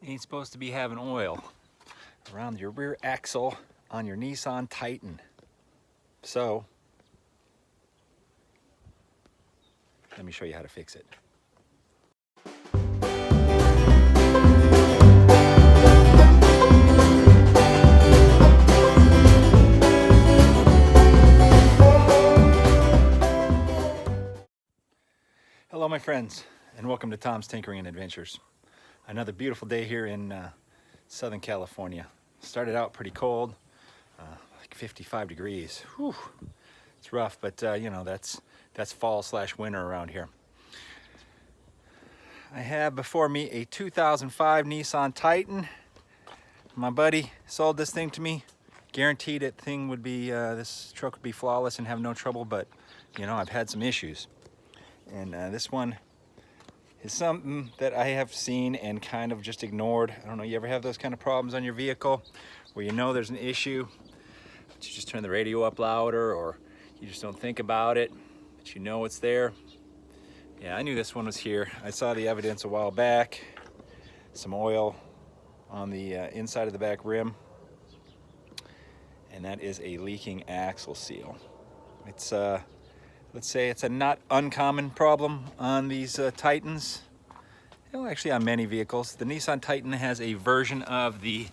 Ain't supposed to be having oil around your rear axle on your Nissan Titan. So, let me show you how to fix it. Hello my friends, and welcome to Tom's Tinkering and Adventures. Another beautiful day here in Southern California. Started out pretty cold, like 55 degrees. Whew. It's rough, but you know, that's fall/winter around here. I have before me a 2005 Nissan Titan. My buddy sold this thing to me. Guaranteed it thing would be, this truck would be flawless and have no trouble, but you know, I've had some issues. And this one is something that I have seen and kind of just ignored. I don't know, you ever have those kind of problems on your vehicle where you know there's an issue, but you just turn the radio up louder, or you just don't think about it, but you know it's there? Yeah, I knew this one was here. I saw the evidence a while back. Some oil on the inside of the back rim, and that is a leaking axle seal. It's let's say it's a not uncommon problem on these Titans. Well, actually on many vehicles. The Nissan Titan has a version of the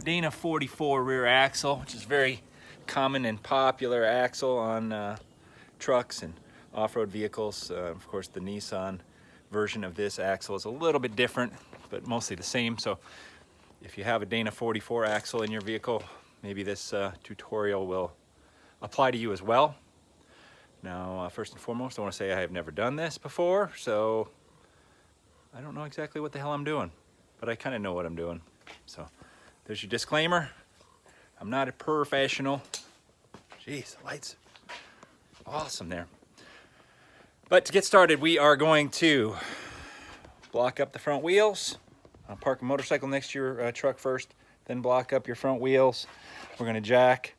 Dana 44 rear axle, which is very common and popular axle on trucks and off-road vehicles. Of course, the Nissan version of this axle is a little bit different, but mostly the same. So if you have a Dana 44 axle in your vehicle, maybe this tutorial will apply to you as well. Now, first and foremost, I want to say I have never done this before, so I don't know exactly what the hell I'm doing, but I kind of know what I'm doing. So there's your disclaimer. I'm not a professional. Jeez, the lights, awesome there. But to get started, we are going to block up the front wheels. Park a motorcycle next to your truck first, then block up your front wheels. We're going to jack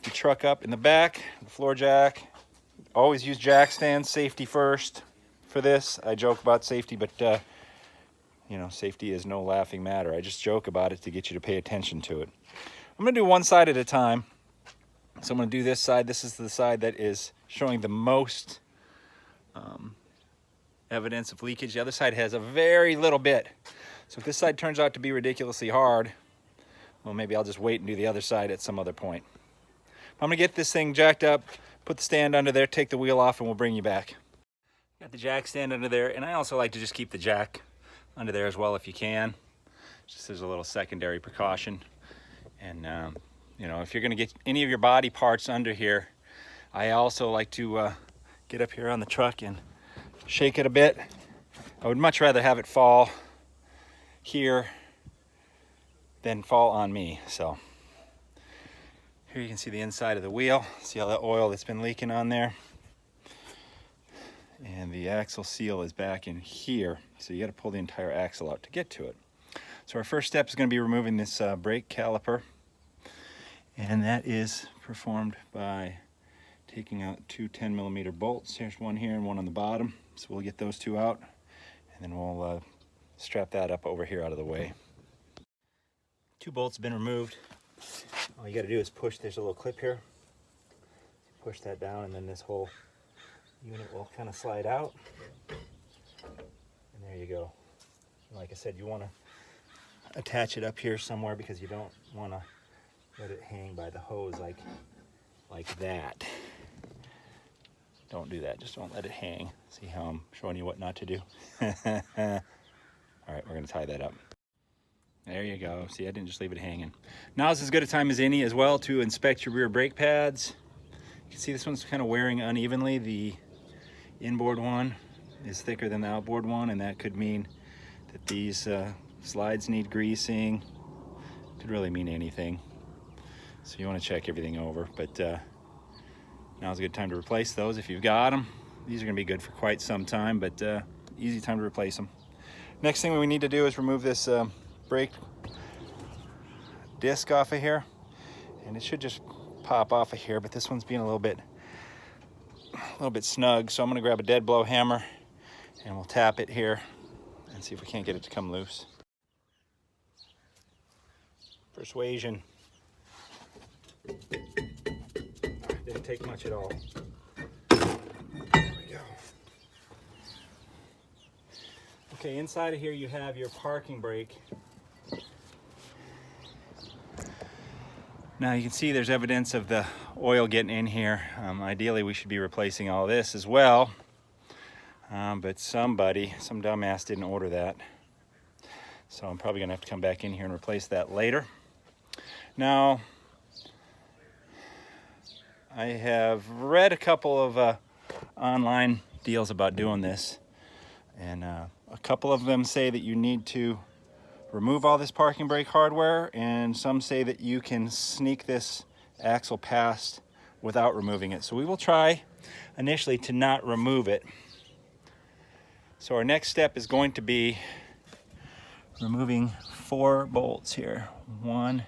the truck up in the back, the floor jack. Always use jack stands, safety first for this. I joke about safety, but you know, safety is no laughing matter. I just joke about it to get you to pay attention to it. I'm gonna do one side at a time. So I'm gonna do this side. This is the side that is showing the most evidence of leakage. The other side has a very little bit. So if this side turns out to be ridiculously hard, well, maybe I'll just wait and do the other side at some other point. I'm gonna get this thing jacked up, put the stand under there, take the wheel off, and we'll bring you back. Got the jack stand under there, and I also like to just keep the jack under there as well if you can. Just as a little secondary precaution. And you know, if you're gonna get any of your body parts under here, I also like to get up here on the truck and shake it a bit. I would much rather have it fall here than fall on me, so. Here you can see the inside of the wheel. See all that oil that's been leaking on there? And the axle seal is back in here. So you got to pull the entire axle out to get to it. So our first step is going to be removing this brake caliper. And that is performed by taking out two 10mm bolts. Here's one here and one on the bottom. So we'll get those two out. And then we'll strap that up over here out of the way. Two bolts have been removed. All you got to do is push. There's a little clip here. Push that down, and then this whole unit will kind of slide out. And there you go. Like I said, you want to attach it up here somewhere because you don't want to let it hang by the hose like that. Don't do that. Just don't let it hang. See how I'm showing you what not to do? All right, we're going to tie that up. There you go. See, I didn't just leave it hanging. Now is as good a time as any as well to inspect your rear brake pads. You can see this one's kind of wearing unevenly. The inboard one is thicker than the outboard one, and that could mean that these slides need greasing. Could really mean anything. So you want to check everything over, but now's a good time to replace those if you've got them. These are going to be good for quite some time, but easy time to replace them. Next thing we need to do is remove this brake disc off of here, and it should just pop off of here, but this one's being a little bit snug, so I'm going to grab a dead blow hammer and we'll tap it here and see if we can't get it to come loose. persuasion. Didn't take much at all. There we go. Okay, inside of here you have your parking brake. Now you can see there's evidence of the oil getting in here. Ideally we should be replacing all this as well. But some dumbass didn't order that. So I'm probably gonna have to come back in here and replace that later. Now, I have read a couple of online deals about doing this. And a couple of them say that you need to remove all this parking brake hardware, and some say that you can sneak this axle past without removing it. So we will try initially to not remove it. So our next step is going to be removing 4 bolts here. 1,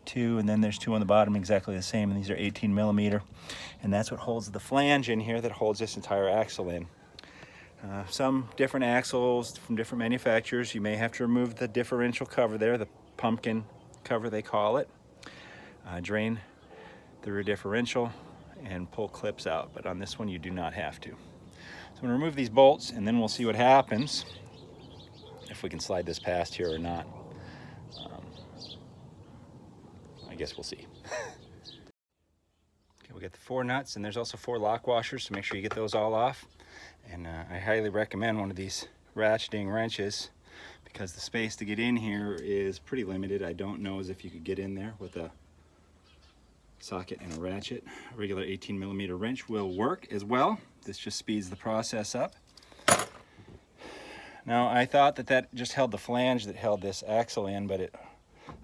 2, and then there's 2 on the bottom exactly the same, and these are 18 millimeter. And that's what holds the flange in here that holds this entire axle in. Some different axles from different manufacturers, you may have to remove the differential cover there, the pumpkin cover they call it. Drain the rear differential and pull clips out, but on this one you do not have to. So I'm going to remove these bolts and then we'll see what happens, if we can slide this past here or not. I guess we'll see. Okay, we got the 4 nuts, and there's also 4 lock washers, so make sure you get those all off. And I highly recommend one of these ratcheting wrenches because the space to get in here is pretty limited. I don't know as if you could get in there with a socket and a ratchet. A regular 18 millimeter wrench will work as well. This just speeds the process up. Now I thought that just held the flange that held this axle in, but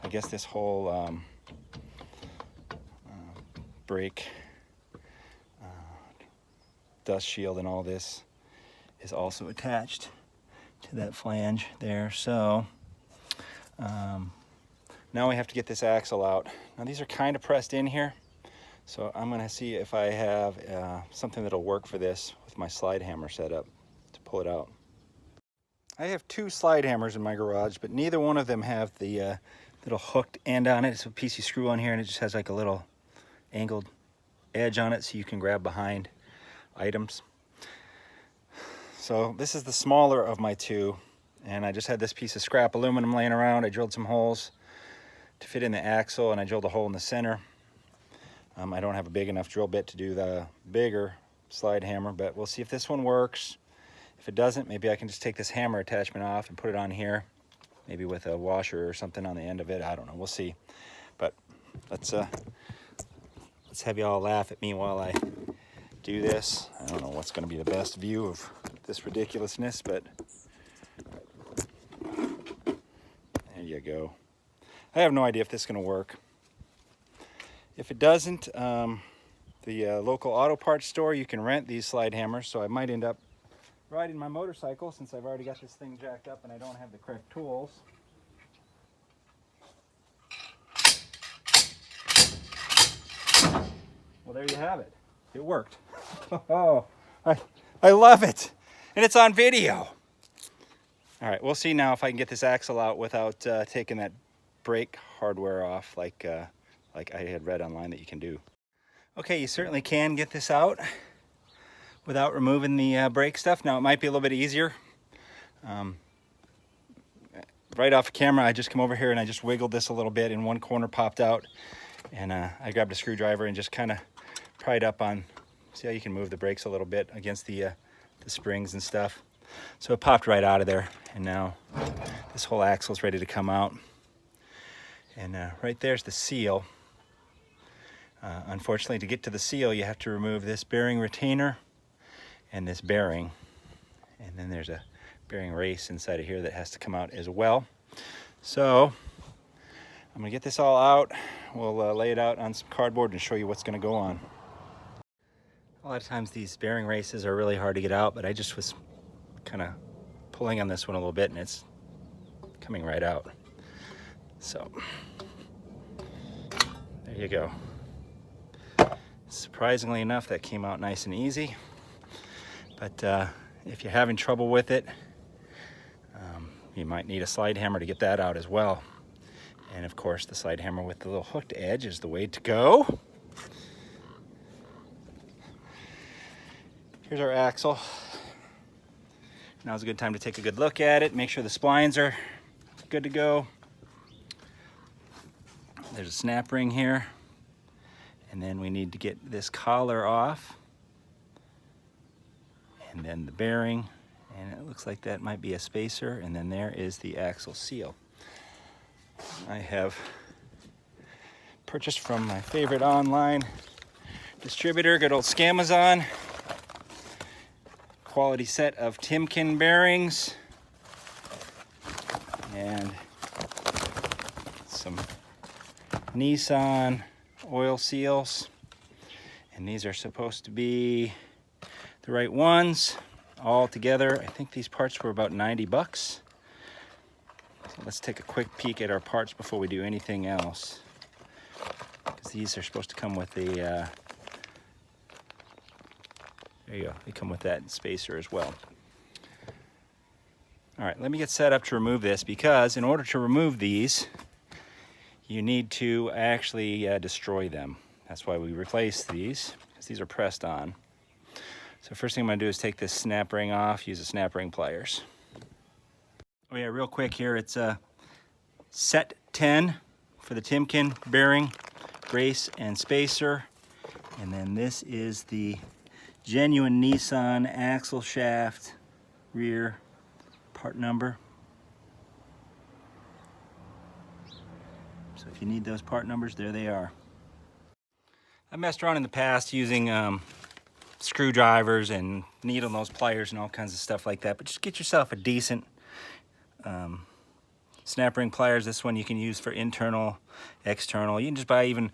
I guess this whole brake dust shield and all this is also attached to that flange there. So now we have to get this axle out. Now these are kind of pressed in here, so I'm going to see if I have something that'll work for this with my slide hammer set up to pull it out. I have 2 slide hammers in my garage, but neither one of them have the little hooked end on it. It's a PC screw on here, and it just has like a little angled edge on it so you can grab behind items. So this is the smaller of my 2, and I just had this piece of scrap aluminum laying around. I drilled some holes to fit in the axle, and I drilled a hole in the center. I don't have a big enough drill bit to do the bigger slide hammer, but we'll see if this one works. If it doesn't, maybe I can just take this hammer attachment off and put it on here, maybe with a washer or something on the end of it. I don't know, we'll see. But let's have you all laugh at me while I do this. I don't know what's going to be the best view of this ridiculousness, but there you go. I have no idea if this is going to work. If it doesn't, the local auto parts store, you can rent these slide hammers, so I might end up riding my motorcycle since I've already got this thing jacked up and I don't have the correct tools. Well, there you have it. It worked. Oh, I love it. And it's on video. All right, we'll see now if I can get this axle out without taking that brake hardware off like I had read online that you can do. Okay, you certainly can get this out without removing the brake stuff. Now, it might be a little bit easier. Right off camera, I just come over here and I just wiggled this a little bit and one corner popped out. And I grabbed a screwdriver and just kind of pried up on, see how you can move the brakes a little bit against the springs and stuff. So it popped right out of there, and now this whole axle is ready to come out. And right there's the seal. Unfortunately, to get to the seal, you have to remove this bearing retainer and this bearing. And then there's a bearing race inside of here that has to come out as well. So I'm gonna get this all out. We'll lay it out on some cardboard and show you what's gonna go on. A lot of times these bearing races are really hard to get out, but I just was kind of pulling on this one a little bit and it's coming right out. So there you go. Surprisingly enough, that came out nice and easy. But if you're having trouble with it, you might need a slide hammer to get that out as well. And of course, the slide hammer with the little hooked edge is the way to go. Here's our axle. Now's a good time to take a good look at it, make sure the splines are good to go. There's a snap ring here. And then we need to get this collar off. And then the bearing. And it looks like that might be a spacer. And then there is the axle seal. I have purchased from my favorite online distributor, good old Scamazon. Quality set of Timken bearings and some Nissan oil seals, and these are supposed to be the right ones all together. I think these parts were about 90 bucks. So let's take a quick peek at our parts before we do anything else, because these are supposed to come with the there you go. They come with that spacer as well. All right, let me get set up to remove this, because in order to remove these, you need to actually destroy them. That's why we replace these, because these are pressed on. So first thing I'm gonna do is take this snap ring off, use the snap ring pliers. Oh yeah, real quick here, it's set 10 for the Timken bearing, brace, and spacer. And then this is the genuine Nissan axle shaft rear part number. So if you need those part numbers, there they are. I messed around in the past using screwdrivers and needle nose pliers and all kinds of stuff like that, but just get yourself a decent snap ring pliers. This one you can use for internal, external. You can just buy even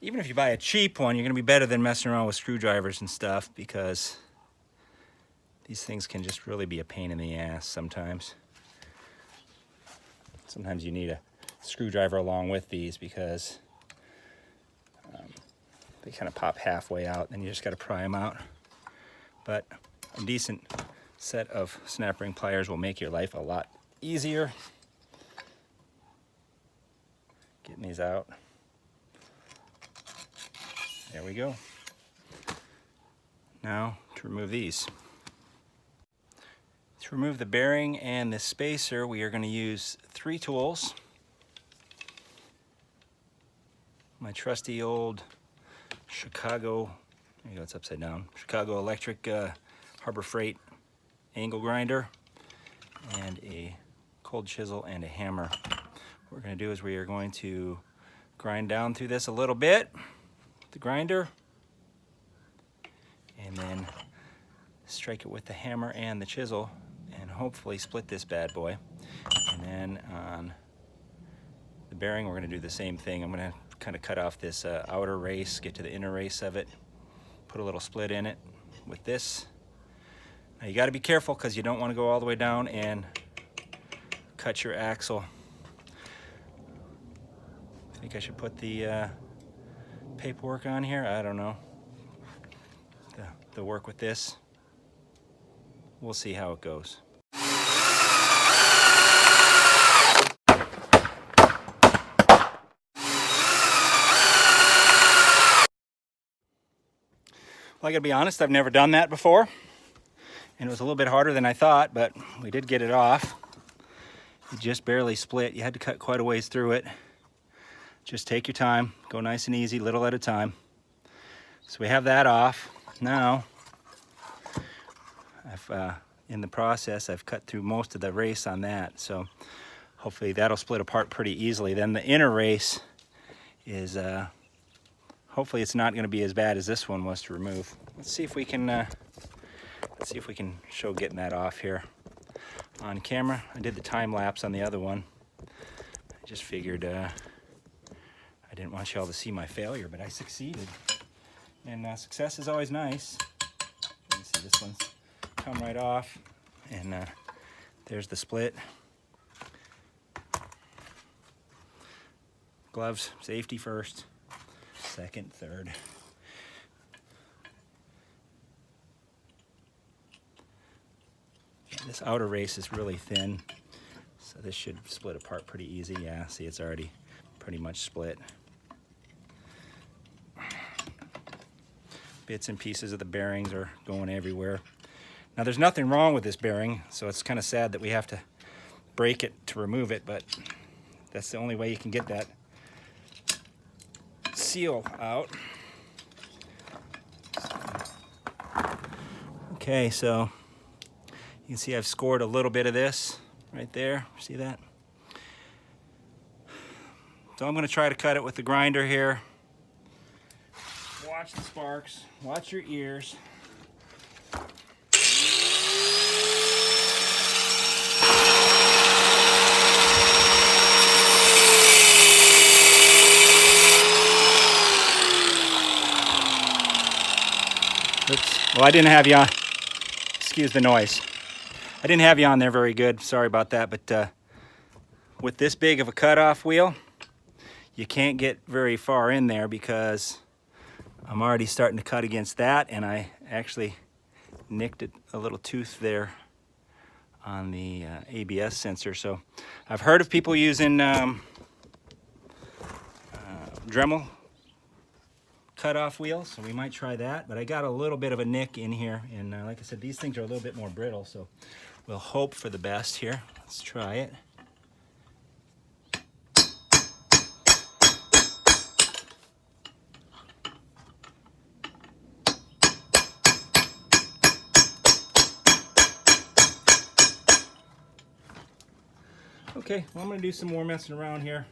if you buy a cheap one, you're gonna be better than messing around with screwdrivers and stuff, because these things can just really be a pain in the ass sometimes. Sometimes you need a screwdriver along with these, because they kind of pop halfway out, then you just gotta pry them out. But a decent set of snap ring pliers will make your life a lot easier. Getting these out. There we go. Now to remove these. To remove the bearing and the spacer, we are going to use 3 tools. My trusty old Chicago, there you go, it's upside down, Chicago Electric Harbor Freight angle grinder, and a cold chisel and a hammer. What we're going to do is we are going to grind down through this a little bit with the grinder, and then strike it with the hammer and the chisel, and hopefully split this bad boy. And then on the bearing, we're going to do the same thing. I'm going to kind of cut off this outer race, get to the inner race of it, put a little split in it with this. Now you got to be careful, because you don't want to go all the way down and cut your axle. I think I should put the paperwork on here. I don't know. The work with this. We'll see how it goes. Well, I gotta be honest, I've never done that before, and it was a little bit harder than I thought, but we did get it off. It just barely split. You had to cut quite a ways through it. Just take your time, go nice and easy, little at a time. So we have that off. Now, in the process, I've cut through most of the race on that, so hopefully that'll split apart pretty easily. Then the inner race is, hopefully it's not gonna be as bad as this one was to remove. Let's see if we can show getting that off here on camera. I did the time lapse on the other one. I just figured I didn't want y'all to see my failure, but I succeeded. And success is always nice. You see this one's come right off, and there's the split. Gloves, safety first, second, third. This outer race is really thin, so this should split apart pretty easy. Yeah, see, it's already pretty much split. Bits and pieces of the bearings are going everywhere. Now there's nothing wrong with this bearing, so it's kind of sad that we have to break it to remove it, but that's the only way you can get that seal out. Okay, so you can see I've scored a little bit of this right there. See that? So I'm going to try to cut it with the grinder here. Watch the sparks. Watch your ears. Oops. Well, I didn't have you on. Excuse the noise. I didn't have you on there very good. Sorry about that. But with this big of a cutoff wheel, you can't get very far in there because I'm already starting to cut against that, and I actually nicked it a little tooth there on the ABS sensor. So I've heard of people using Dremel cutoff wheels, so we might try that. But I got a little bit of a nick in here, and like I said, these things are a little bit more brittle, so we'll hope for the best here. Let's try it. Okay, well, I'm going to do some more messing around here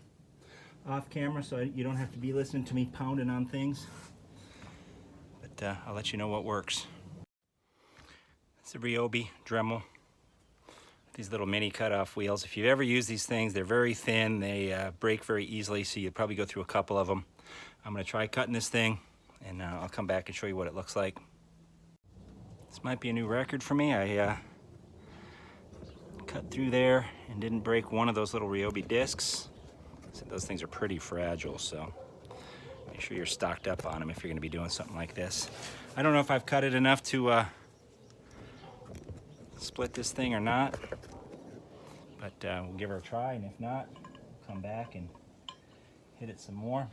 off camera so you don't have to be listening to me pounding on things. But I'll let you know what works. It's a Ryobi Dremel. These little mini cutoff wheels. If you've ever used these things, they're very thin. They break very easily, so you'd probably go through a couple of them. I'm going to try cutting this thing, and I'll come back and show you what it looks like. This might be a new record for me. I cut through there and didn't break one of those little Ryobi discs. So those things are pretty fragile, so make sure you're stocked up on them if you're going to be doing something like this. I don't know if I've cut it enough to split this thing or not, but we'll give her a try, and if not, we'll come back and hit it some more.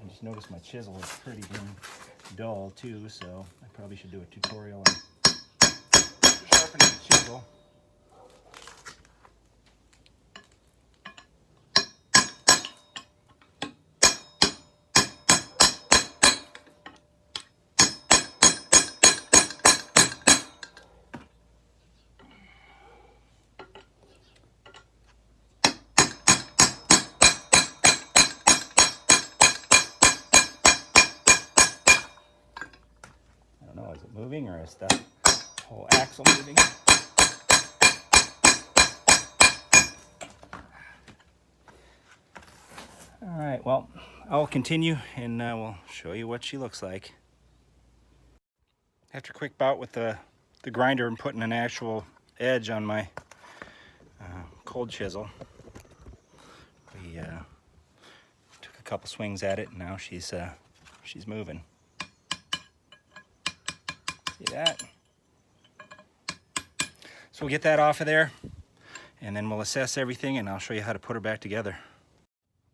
I just noticed my chisel is pretty dull too, so I probably should do a tutorial on sharpening the chisel. Is it moving, or is the whole axle moving? All right, well, I'll continue and we'll show you what she looks like. After a quick bout with the grinder and putting an actual edge on my cold chisel, we took a couple swings at it, and now she's moving. See that? So we'll get that off of there, and then we'll assess everything, and I'll show you how to put her back together.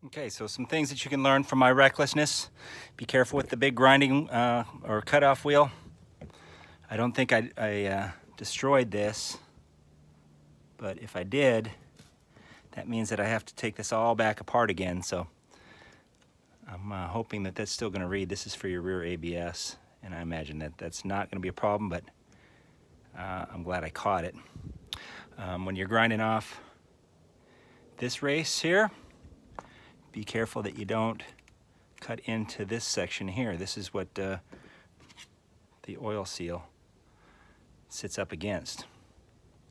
Okay, so some things that you can learn from my recklessness. Be careful with the big grinding or cutoff wheel. I don't think I destroyed this, but if I did, that means that I have to take this all back apart again. So I'm hoping that that's still going to read. This is for your rear ABS. And I imagine that that's not going to be a problem, but I'm glad I caught it. When you're grinding off this race here, be careful that you don't cut into this section here. This is what the oil seal sits up against.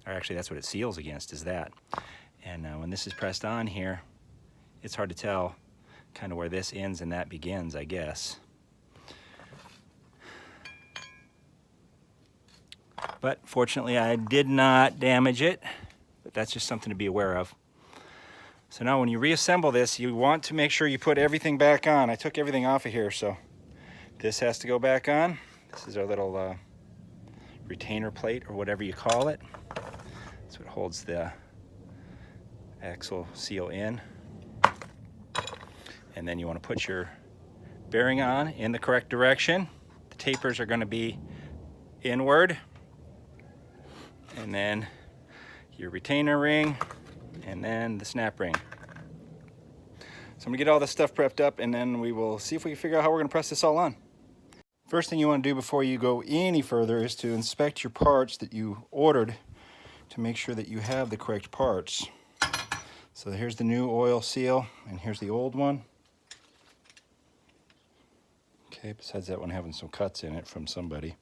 Or actually, that's what it seals against, is that. And when this is pressed on here, it's hard to tell kind of where this ends and that begins, I guess. But fortunately, I did not damage it, but that's just something to be aware of. So now when you reassemble this, you want to make sure you put everything back on. I took everything off of here, so this has to go back on. This is our little retainer plate, or whatever you call it. That's what holds the axle seal in. And then you want to put your bearing on in the correct direction. The tapers are going to be inward. And then your retainer ring, and then the snap ring. So I'm gonna get all this stuff prepped up, and then we will see if we can figure out how we're gonna press this all on. First thing you wanna do before you go any further is to inspect your parts that you ordered to make sure that you have the correct parts. So here's the new oil seal, and here's the old one. Okay, besides that one having some cuts in it from somebody.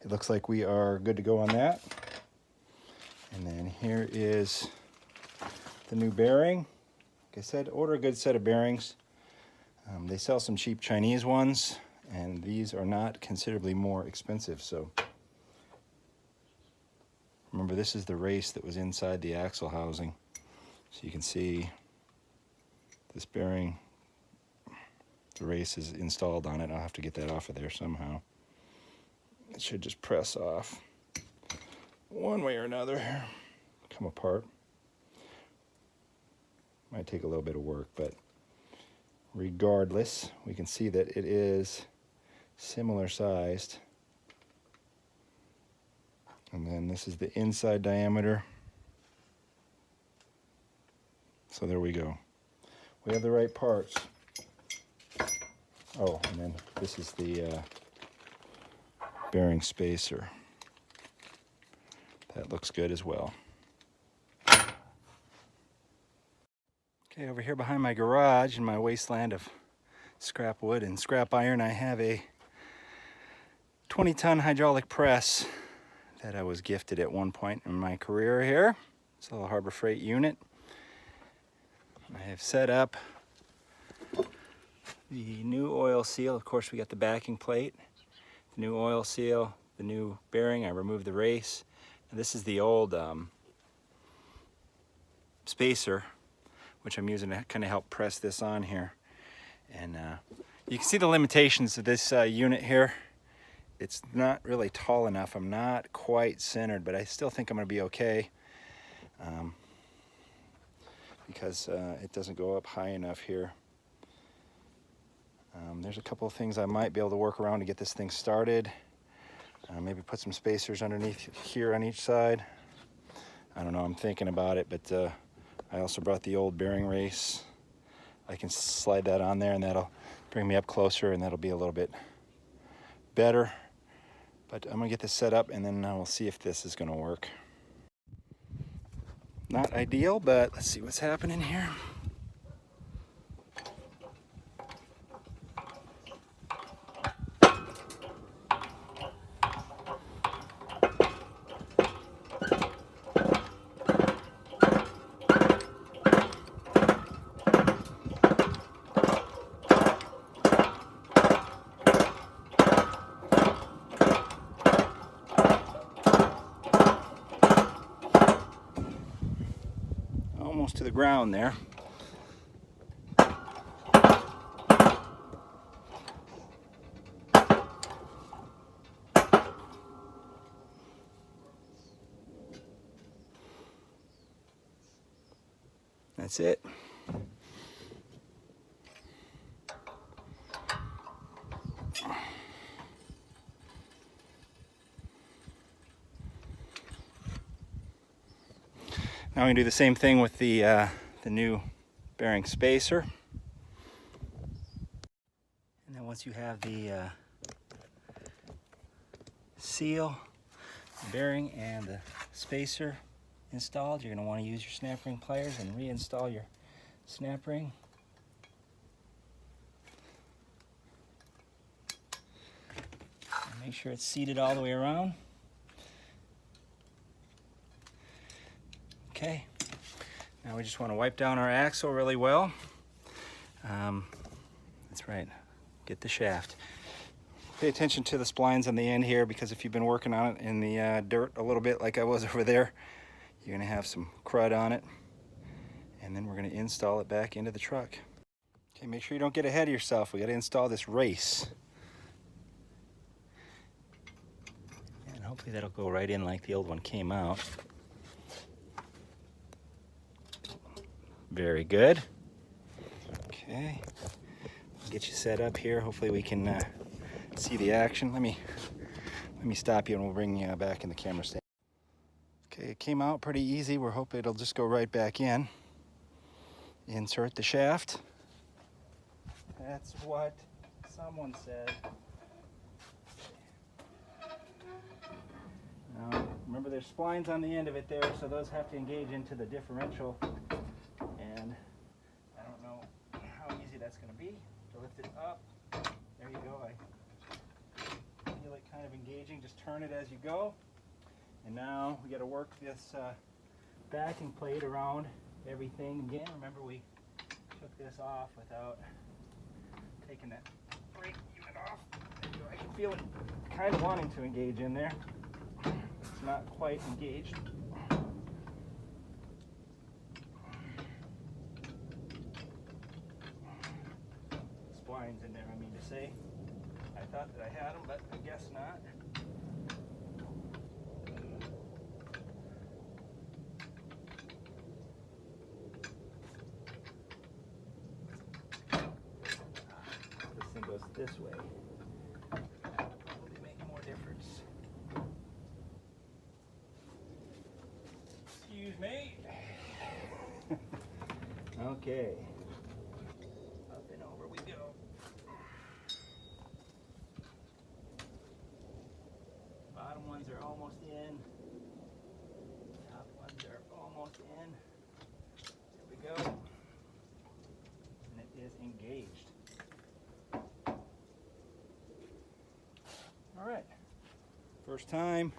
It looks like we are good to go on that. And then here is the new bearing. Like I said, order a good set of bearings. They sell some cheap Chinese ones, and these are not considerably more expensive. So remember, this is the race that was inside the axle housing. So you can see this bearing, the race is installed on it. I'll have to get that off of there somehow. It should just press off one way or another, come apart. Might take a little bit of work, but regardless, we can see that it is similar sized. And then this is the inside diameter. So there we go. We have the right parts. Oh, and then this is the bearing spacer. That looks good as well. Okay, over here behind my garage in my wasteland of scrap wood and scrap iron, I have a 20-ton hydraulic press that I was gifted at one point in my career here. It's a little Harbor Freight unit. I have set up the new oil seal. Of course, we got the backing plate, the new oil seal, the new bearing. I removed the race. And this is the old spacer, which I'm using to kind of help press this on here. And you can see the limitations of this unit here. It's not really tall enough. I'm not quite centered, but I still think I'm going to be okay because it doesn't go up high enough here. There's a couple of things I might be able to work around to get this thing started. Maybe put some spacers underneath here on each side. I don't know, I'm thinking about it, but I also brought the old bearing race. I can slide that on there and that'll bring me up closer and that'll be a little bit better. But I'm gonna get this set up and then we'll see if this is gonna work. Not ideal, but let's see what's happening here. Almost to the ground there. That's it. Now we can do the same thing with the new bearing spacer. And then once you have the seal, the bearing, and the spacer installed, you're going to want to use your snap ring pliers and reinstall your snap ring. And make sure it's seated all the way around. Okay, now we just want to wipe down our axle really well. That's right, get the shaft. Pay attention to the splines on the end here, because if you've been working on it in the dirt a little bit like I was over there, you're going to have some crud on it. And then we're going to install it back into the truck. Okay, make sure you don't get ahead of yourself. We got to install this race. And hopefully that'll go right in like the old one came out. Very good. Okay, get you set up here. Hopefully we can see the action. Let me stop you and we'll bring you back in the camera stand. Okay, it came out pretty easy. We're hoping it'll just go right back in. Insert the shaft. That's what someone said. Now, remember there's splines on the end of it there, so those have to engage into the differential. And I don't know how easy that's going to be to lift it up. There you go. I feel it kind of engaging. Just turn it as you go. And now we got to work this backing plate around everything again. Remember we took this off without taking that brake unit off. I can feel it kind of wanting to engage in there. It's not quite engaged. Splines in there, I mean to say. I thought that I had them, but I guess not. This thing goes this way. That would probably make more difference. Excuse me. Okay. Up and over we go. Bottom ones are almost in. Top ones are almost in. There we go. And it is engaged. All right. First time.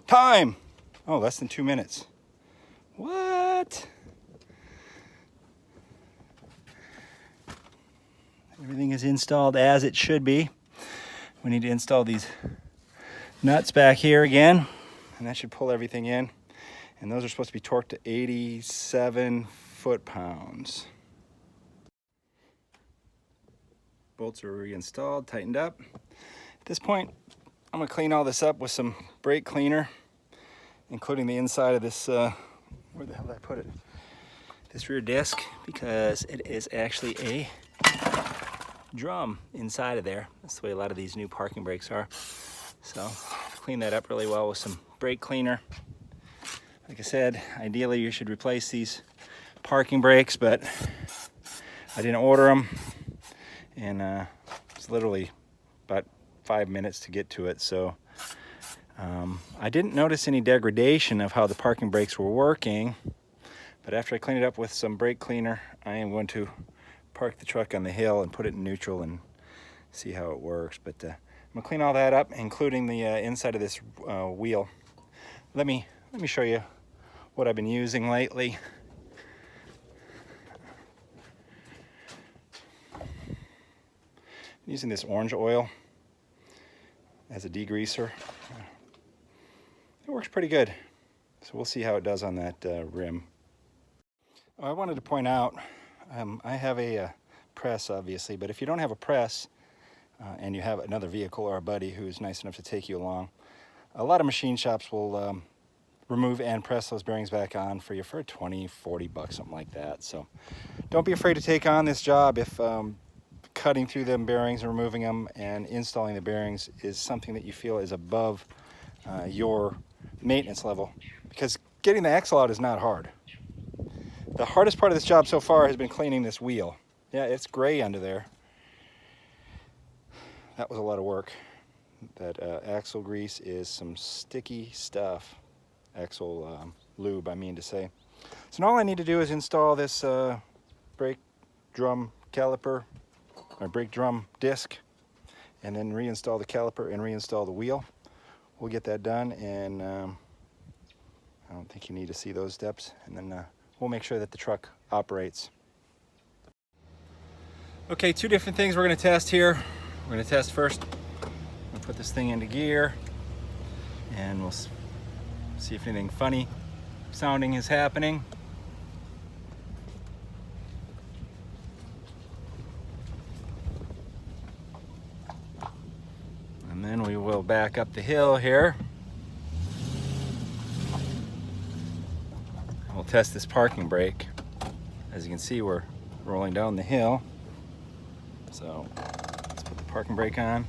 Time! Oh, less than 2 minutes. What? Everything is installed as it should be. We need to install these nuts back here again, and that should pull everything in. And those are supposed to be torqued to 87 foot-pounds. Bolts are reinstalled, tightened up. At this point, I'm gonna clean all this up with some brake cleaner, including the inside of this, where the hell did I put it? This rear disc, because it is actually a drum inside of there. That's the way a lot of these new parking brakes are. So clean that up really well with some brake cleaner. Like I said, ideally you should replace these parking brakes, but I didn't order them, and it's literally about 5 minutes to get to it. So I didn't notice any degradation of how the parking brakes were working, but after I clean it up with some brake cleaner, I am going to park the truck on the hill and put it in neutral and see how it works. But I'm gonna clean all that up, including the inside of this wheel. Let me show you what I've been using lately. I'm using this orange oil as a degreaser. It works pretty good, so we'll see how it does on that rim. I wanted to point out, I have a press, obviously, but if you don't have a press and you have another vehicle or a buddy who's nice enough to take you along, a lot of machine shops will remove and press those bearings back on for you for 20, 40 bucks, something like that. So don't be afraid to take on this job if cutting through them bearings and removing them and installing the bearings is something that you feel is above your maintenance level, because getting the axle out is not hard. The hardest part of this job so far has been cleaning this wheel. Yeah, it's gray under there. That was a lot of work. That axle grease is some sticky stuff. Axle lube, I mean to say. So now all I need to do is install this brake drum caliper, or brake drum disc, and then reinstall the caliper and reinstall the wheel. We'll get that done, and I don't think you need to see those steps, and then we'll make sure that the truck operates. Okay, two different things we're going to test here. We're going to test first. We'll put this thing into gear, and we'll see if anything funny sounding is happening. And then we will back up the hill here. We'll test this parking brake. As you can see, we're rolling down the hill. So let's put the parking brake on.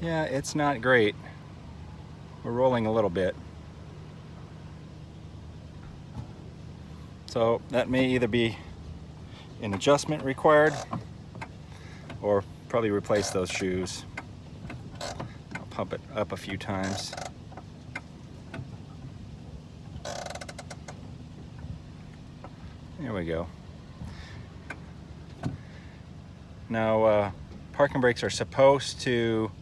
Yeah, it's not great. We're rolling a little bit. So that may either be an adjustment required or probably replace those shoes. I'll pump it up a few times. There we go. Now, parking brakes are supposed to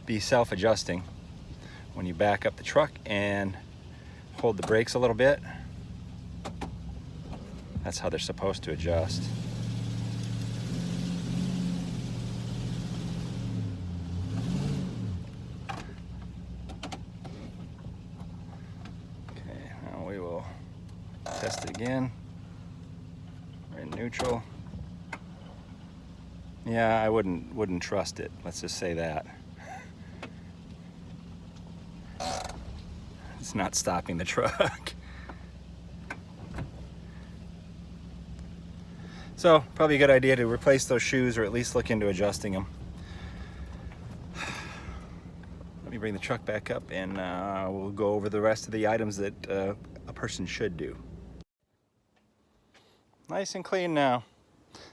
be self-adjusting. When you back up the truck and hold the brakes a little bit, that's how they're supposed to adjust. Okay, now we will test it again. We're in neutral. Yeah, I wouldn't trust it. Let's just say that. It's not stopping the truck. So, probably a good idea to replace those shoes or at least look into adjusting them. Let me bring the truck back up and we'll go over the rest of the items that a person should do. Nice and clean now.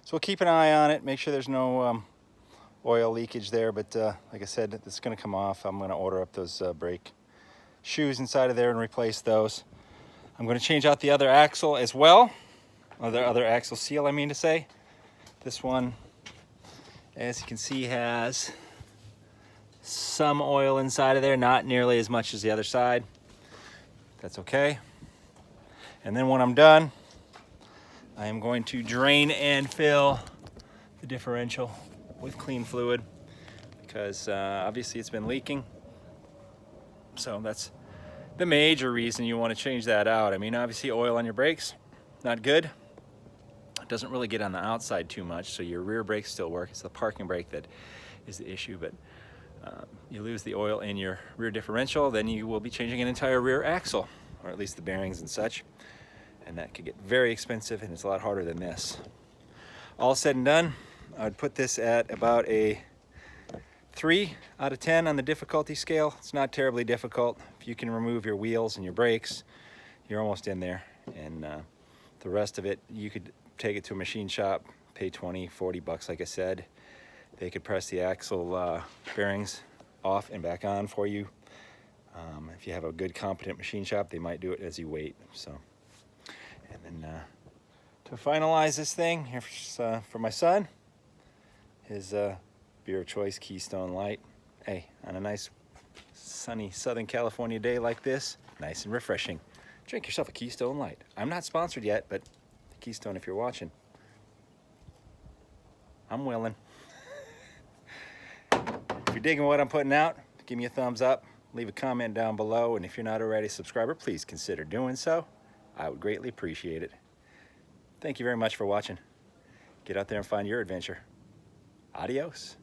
So we'll keep an eye on it, make sure there's no oil leakage there, but like I said, it's going to come off. I'm going to order up those brake shoes inside of there and replace those. I'm going to change out the other axle as well, or the other axle seal, I mean to say. This one, as you can see, has some oil inside of there, not nearly as much as the other side. That's okay. And then when I'm done, I am going to drain and fill the differential with clean fluid because obviously it's been leaking. So that's the major reason you want to change that out. I mean, obviously oil on your brakes, not good. It doesn't really get on the outside too much, so your rear brakes still work. It's the parking brake that is the issue, but you lose the oil in your rear differential, then you will be changing an entire rear axle, or at least the bearings and such. And that could get very expensive, and it's a lot harder than this. All said and done, I would put this at about a 3 out of 10 on the difficulty scale. It's not terribly difficult. If you can remove your wheels and your brakes, you're almost in there. And the rest of it, you could take it to a machine shop, pay 20, 40 bucks, like I said. They could press the axle bearings off and back on for you. If you have a good, competent machine shop, they might do it as you wait. So. And then to finalize this thing, here's for my son, his beer of choice, Keystone Light. Hey, on a nice sunny Southern California day like this, nice and refreshing, drink yourself a Keystone Light. I'm not sponsored yet, but Keystone, if you're watching, I'm willing. If you're digging what I'm putting out, give me a thumbs up, leave a comment down below, and if you're not already a subscriber, please consider doing so. I would greatly appreciate it. Thank you very much for watching. Get out there and find your adventure. Adios.